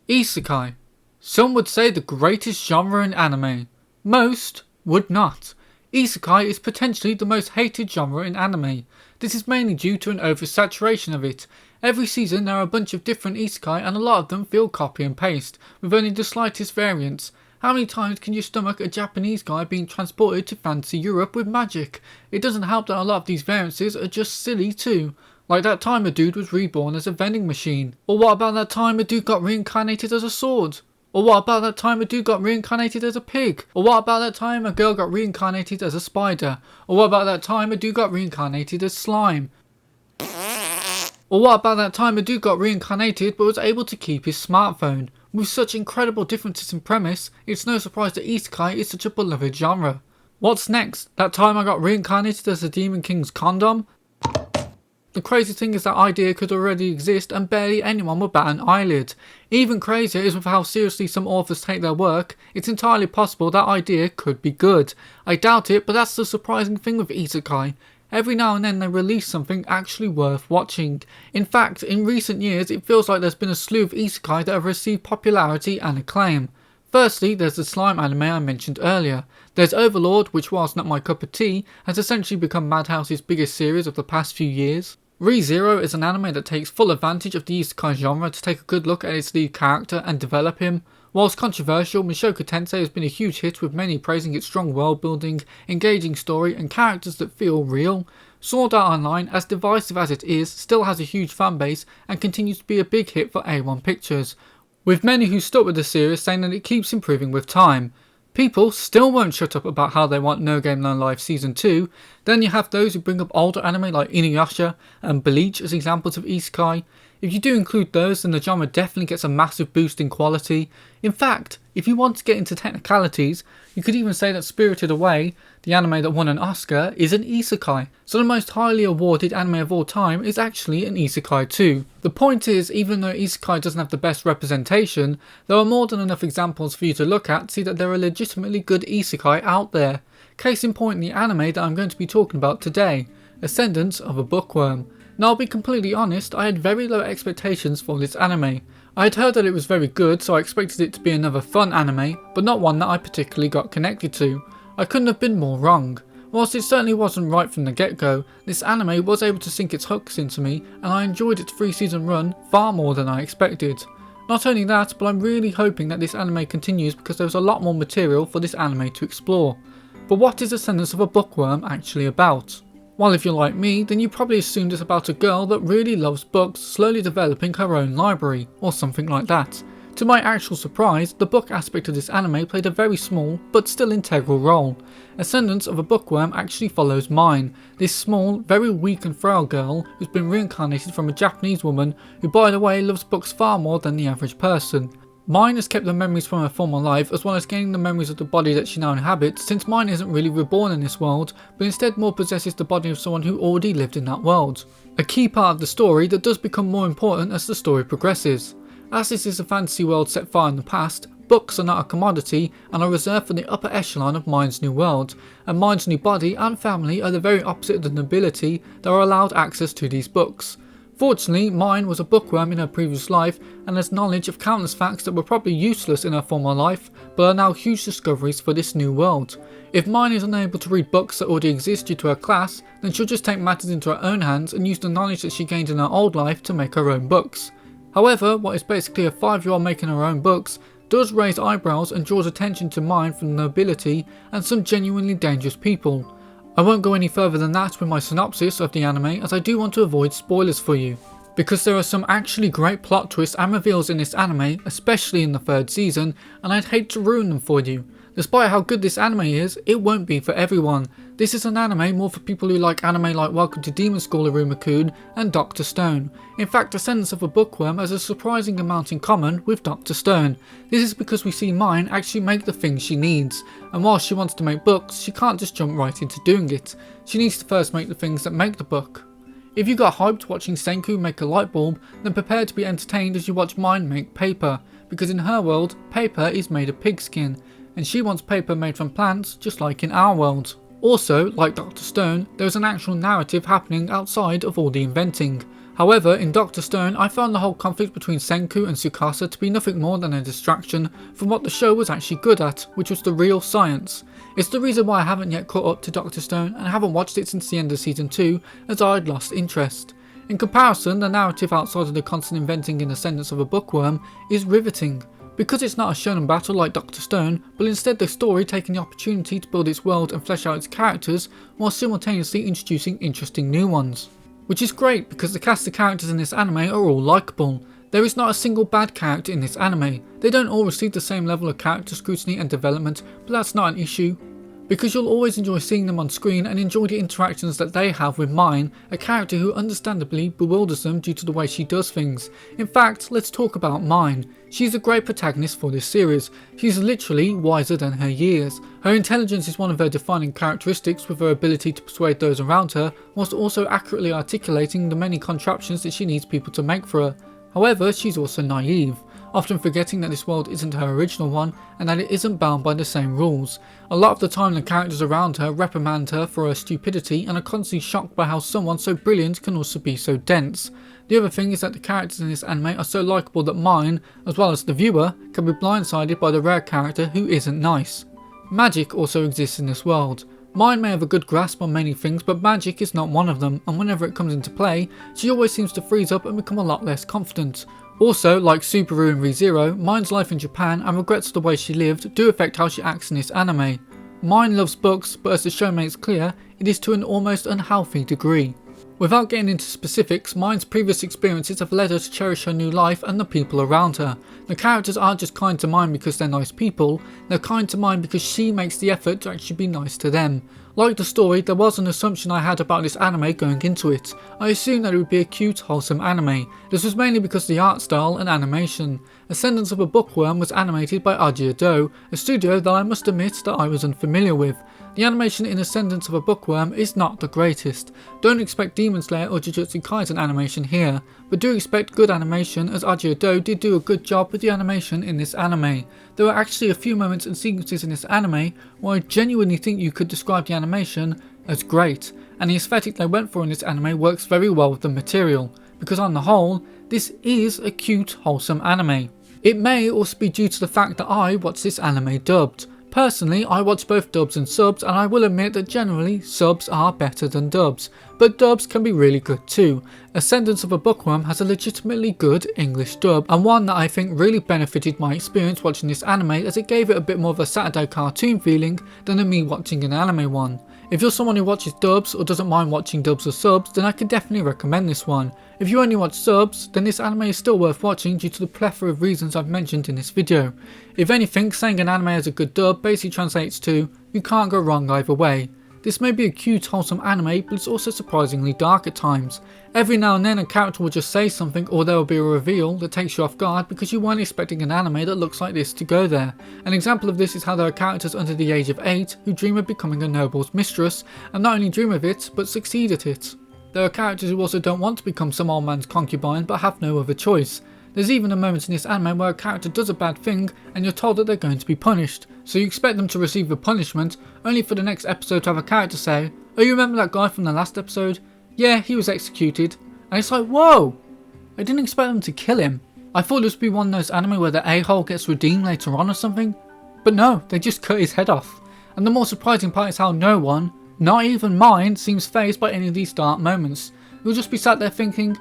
Isekai. Some would say the greatest genre in anime. Most would not. Isekai is potentially the most hated genre in anime. This is mainly due to an oversaturation of it. Every season there are a bunch of different isekai and a lot of them feel copy and paste, with only the slightest variance. How many times can you stomach a Japanese guy being transported to fancy Europe with magic? It doesn't help that a lot of these variances are just silly too. Like that time a dude was reborn as a vending machine. Or what about that time a dude got reincarnated as a sword? Or what about that time a dude got reincarnated as a pig? Or what about that time a girl got reincarnated as a spider? Or what about that time a dude got reincarnated as slime? Or what about that time a dude got reincarnated but was able to keep his smartphone? With such incredible differences in premise, it's no surprise that Isekai is such a beloved genre. What's next? That time I got reincarnated as the Demon King's condom? The crazy thing is that idea could already exist and barely anyone would bat an eyelid. Even crazier is with how seriously some authors take their work. It's entirely possible that idea could be good. I doubt it, but that's the surprising thing with Isekai. Every now and then they release something actually worth watching. In fact, in recent years it feels like there's been a slew of isekai that have received popularity and acclaim. Firstly, there's the slime anime I mentioned earlier. There's Overlord, which whilst not my cup of tea, has essentially become Madhouse's biggest series of the past few years. ReZero is an anime that takes full advantage of the isekai genre to take a good look at its lead character and develop him. Whilst controversial, Mushoku Tensei has been a huge hit with many praising its strong world building, engaging story and characters that feel real. Sword Art Online, as divisive as it is, still has a huge fanbase and continues to be a big hit for A1 Pictures, with many who stuck with the series saying that it keeps improving with time. People still won't shut up about how they want No Game No Life Season 2. Then you have those who bring up older anime like Inuyasha and Bleach as examples of isekai. If you do include those, then the genre definitely gets a massive boost in quality. In fact, if you want to get into technicalities, you could even say that Spirited Away, the anime that won an Oscar, is an isekai. So the most highly awarded anime of all time is actually an isekai too. The point is, even though isekai doesn't have the best representation, there are more than enough examples for you to look at to see that there are legitimately good isekai out there. Case in point, the anime that I'm going to be talking about today, Ascendance of a Bookworm. Now I'll be completely honest, I had very low expectations for this anime. I had heard that it was very good, so I expected it to be another fun anime, but not one that I particularly got connected to. I couldn't have been more wrong. Whilst it certainly wasn't right from the get-go, this anime was able to sink its hooks into me, and I enjoyed its 3-season run far more than I expected. Not only that, but I'm really hoping that this anime continues because there's a lot more material for this anime to explore. But what is Ascendance of a Bookworm actually about? Well, if you're like me, then you probably assumed it's about a girl that really loves books slowly developing her own library, or something like that. To my actual surprise, the book aspect of this anime played a very small, but still integral role. Ascendance of a Bookworm actually follows Myne, this small, very weak and frail girl who's been reincarnated from a Japanese woman who, by the way, loves books far more than the average person. Myne has kept the memories from her former life as well as gaining the memories of the body that she now inhabits, since Myne isn't really reborn in this world, but instead more possesses the body of someone who already lived in that world. A key part of the story that does become more important as the story progresses. As this is a fantasy world set far in the past, books are not a commodity and are reserved for the upper echelon of Myne's new world, and Myne's new body and family are the very opposite of the nobility that are allowed access to these books. Fortunately, Myne was a bookworm in her previous life and has knowledge of countless facts that were probably useless in her former life, but are now huge discoveries for this new world. If Myne is unable to read books that already exist due to her class, then she'll just take matters into her own hands and use the knowledge that she gained in her old life to make her own books. However, what is basically a 5-year-old making her own books does raise eyebrows and draws attention to Myne from the nobility and some genuinely dangerous people. I won't go any further than that with my synopsis of the anime, as I do want to avoid spoilers for you, because there are some actually great plot twists and reveals in this anime, especially in the 3rd season, and I'd hate to ruin them for you. Despite how good this anime is, it won't be for everyone. This is an anime more for people who like anime like Welcome to Demon School Iruma-kun and Dr. Stone. In fact, Ascendance of a Bookworm has a surprising amount in common with Dr. Stone. This is because we see Myne actually make the things she needs, and while she wants to make books, she can't just jump right into doing it. She needs to first make the things that make the book. If you got hyped watching Senku make a light bulb, then prepare to be entertained as you watch Myne make paper, because in her world, paper is made of pigskin, and she wants paper made from plants just like in our world. Also, like Dr. Stone, there is an actual narrative happening outside of all the inventing. However, in Dr. Stone, I found the whole conflict between Senku and Tsukasa to be nothing more than a distraction from what the show was actually good at, which was the real science. It's the reason why I haven't yet caught up to Dr. Stone and haven't watched it since the end of season 2, as I had lost interest. In comparison, the narrative outside of the constant inventing in Ascendance of a Bookworm is riveting, because it's not a shonen battle like Dr. Stone, but instead the story taking the opportunity to build its world and flesh out its characters while simultaneously introducing interesting new ones. Which is great because the cast of characters in this anime are all likeable. There is not a single bad character in this anime. They don't all receive the same level of character scrutiny and development, but that's not an issue, because you'll always enjoy seeing them on screen and enjoy the interactions that they have with Myne, a character who understandably bewilders them due to the way she does things. In fact, let's talk about Myne. She's a great protagonist for this series. She's literally wiser than her years. Her intelligence is one of her defining characteristics, with her ability to persuade those around her, whilst also accurately articulating the many contraptions that she needs people to make for her. However, she's also naive, often forgetting that this world isn't her original one and that it isn't bound by the same rules. A lot of the time the characters around her reprimand her for her stupidity and are constantly shocked by how someone so brilliant can also be so dense. The other thing is that the characters in this anime are so likeable that Myne, as well as the viewer, can be blindsided by the rare character who isn't nice. Magic also exists in this world. Myne may have a good grasp on many things, but magic is not one of them, and whenever it comes into play, she always seems to freeze up and become a lot less confident. Also, like Subaru in ReZero, Myne's life in Japan and regrets of the way she lived do affect how she acts in this anime. Myne loves books, but as the show makes clear, it is to an almost unhealthy degree. Without getting into specifics, Myne's previous experiences have led her to cherish her new life and the people around her. The characters aren't just kind to Myne because they're nice people, they're kind to Myne because she makes the effort to actually be nice to them. Like the story, there was an assumption I had about this anime going into it. I assumed that it would be a cute, wholesome anime. This was mainly because of the art style and animation. Ascendance of a Bookworm was animated by Ajia-do, a studio that I must admit that I was unfamiliar with. The animation in Ascendance of a Bookworm is not the greatest. Don't expect Demon Slayer or Jujutsu Kaisen animation here, but do expect good animation, as Ajia-do did do a good job with the animation in this anime. There were actually a few moments and sequences in this anime where I genuinely think you could describe the animation as great, and the aesthetic they went for in this anime works very well with the material, because on the whole, this is a cute, wholesome anime. It may also be due to the fact that I watched this anime dubbed. Personally, I watch both dubs and subs, and I will admit that generally subs are better than dubs, but dubs can be really good too. Ascendance of a Bookworm has a legitimately good English dub, and one that I think really benefited my experience watching this anime, as it gave it a bit more of a Saturday cartoon feeling than a me watching an anime one. If you're someone who watches dubs or doesn't mind watching dubs or subs, then I can definitely recommend this one. If you only watch subs, then this anime is still worth watching due to the plethora of reasons I've mentioned in this video. If anything, saying an anime has a good dub basically translates to, you can't go wrong either way. This may be a cute, wholesome anime, but it's also surprisingly dark at times. Every now and then a character will just say something, or there will be a reveal that takes you off guard because you weren't expecting an anime that looks like this to go there. An example of this is how there are characters under the age of 8 who dream of becoming a noble's mistress, and not only dream of it, but succeed at it. There are characters who also don't want to become some old man's concubine but have no other choice. There's even a moment in this anime where a character does a bad thing and you're told that they're going to be punished, so you expect them to receive the punishment, only for the next episode to have a character say, "Oh, you remember that guy from the last episode? Yeah, he was executed." And it's like, whoa! I didn't expect them to kill him. I thought this would be one of those anime where the a-hole gets redeemed later on or something, but no, they just cut his head off. And the more surprising part is how no one, not even Myne, seems fazed by any of these dark moments. You'll just be sat there thinking,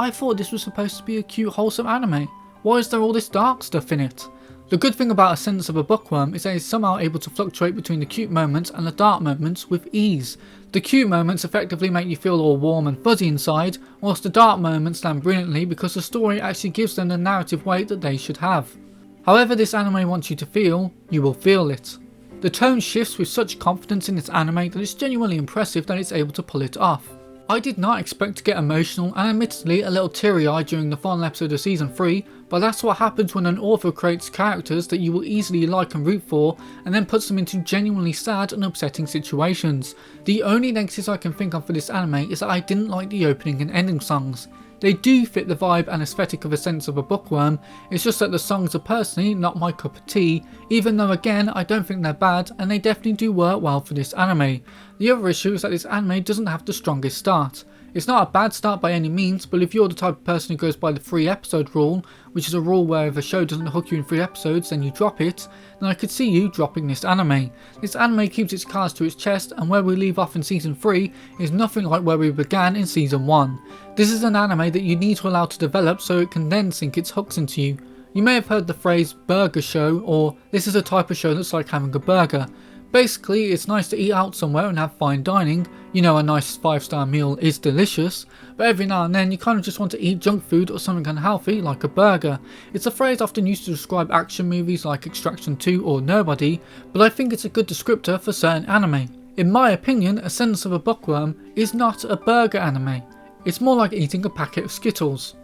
I thought this was supposed to be a cute, wholesome anime. Why is there all this dark stuff in it? The good thing about Ascendance of a Bookworm is that it's somehow able to fluctuate between the cute moments and the dark moments with ease. The cute moments effectively make you feel all warm and fuzzy inside, whilst the dark moments land brilliantly because the story actually gives them the narrative weight that they should have. However this anime wants you to feel, you will feel it. The tone shifts with such confidence in this anime that it's genuinely impressive that it's able to pull it off. I did not expect to get emotional and admittedly a little teary-eyed during the final episode of season 3, but that's what happens when an author creates characters that you will easily like and root for and then puts them into genuinely sad and upsetting situations. The only negatives I can think of for this anime is that I didn't like the opening and ending songs. They do fit the vibe and aesthetic of Ascendance of a Bookworm, it's just that the songs are personally not my cup of tea, even though again I don't think they're bad and they definitely do work well for this anime. The other issue is that this anime doesn't have the strongest start. It's not a bad start by any means, but if you're the type of person who goes by the 3 episode rule, which is a rule where if a show doesn't hook you in 3 episodes then you drop it, then I could see you dropping this anime. This anime keeps its cards to its chest, and where we leave off in season 3 is nothing like where we began in season 1. This is an anime that you need to allow to develop so it can then sink its hooks into you. You may have heard the phrase burger show, or this is a type of show that's like having a burger. Basically, it's nice to eat out somewhere and have fine dining. You know, a nice 5-star meal is delicious, but every now and then you kind of just want to eat junk food or something unhealthy like a burger. It's a phrase often used to describe action movies like Extraction 2 or Nobody, but I think it's a good descriptor for certain anime. In my opinion, Ascendance of a Bookworm is not a burger anime. It's more like eating a packet of Skittles.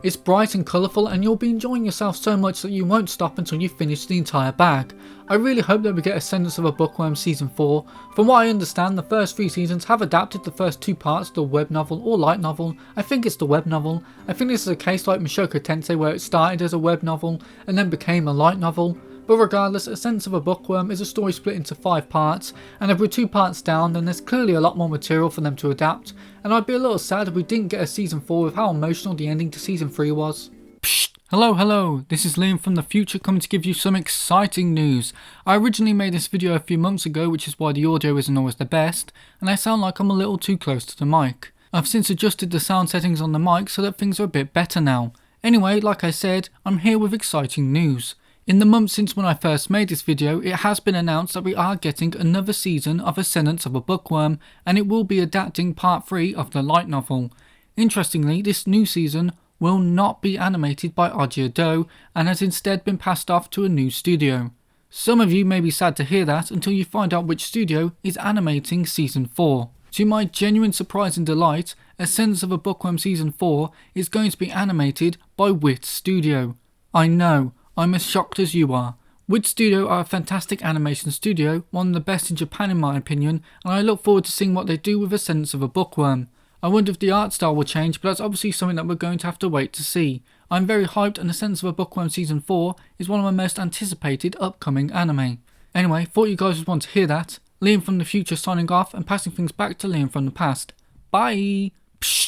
It's bright and colourful, and you'll be enjoying yourself so much that you won't stop until you finish the entire bag. I really hope that we get Ascendance of a Bookworm season 4. From what I understand, the first 3 seasons have adapted the first 2 parts to the web novel or light novel. I think it's the web novel. I think this is a case like Mushoku Tensei where it started as a web novel and then became a light novel. But regardless, Ascendance of a Bookworm is a story split into 5 parts, and if we're 2 parts down then there's clearly a lot more material for them to adapt, and I'd be a little sad if we didn't get a season 4 with how emotional the ending to season 3 was. Psst! Hello, this is Liam from the future coming to give you some exciting news. I originally made this video a few months ago, which is why the audio isn't always the best, and I sound like I'm a little too close to the mic. I've since adjusted the sound settings on the mic so that things are a bit better now. Anyway, like I said, I'm here with exciting news. In the months since when I first made this video, it has been announced that we are getting another season of Ascendance of a Bookworm, and it will be adapting part 3 of the light novel. Interestingly, this new season will not be animated by Ajia-do, and has instead been passed off to a new studio. Some of you may be sad to hear that until you find out which studio is animating season 4. To my genuine surprise and delight, Ascendance of a Bookworm season 4 is going to be animated by Wit Studio. I know, I'm as shocked as you are. Wit Studio are a fantastic animation studio, one of the best in Japan in my opinion, and I look forward to seeing what they do with Ascendance of a Bookworm. I wonder if the art style will change, but that's obviously something that we're going to have to wait to see. I'm very hyped, and Ascendance of a Bookworm season 4 is one of my most anticipated upcoming anime. Anyway, thought you guys would want to hear that. Liam from the future signing off and passing things back to Liam from the past. Bye!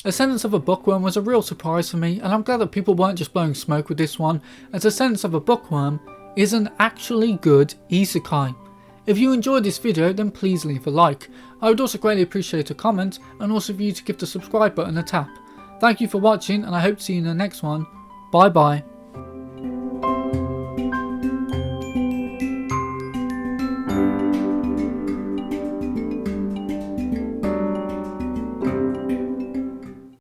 Ascendance of a Bookworm was a real surprise for me, and I'm glad that people weren't just blowing smoke with this one, as Ascendance of a Bookworm is an actually good isekai. If you enjoyed this video, then please leave a like. I would also greatly appreciate a comment, and also for you to give the subscribe button a tap. Thank you for watching, and I hope to see you in the next one. Bye bye.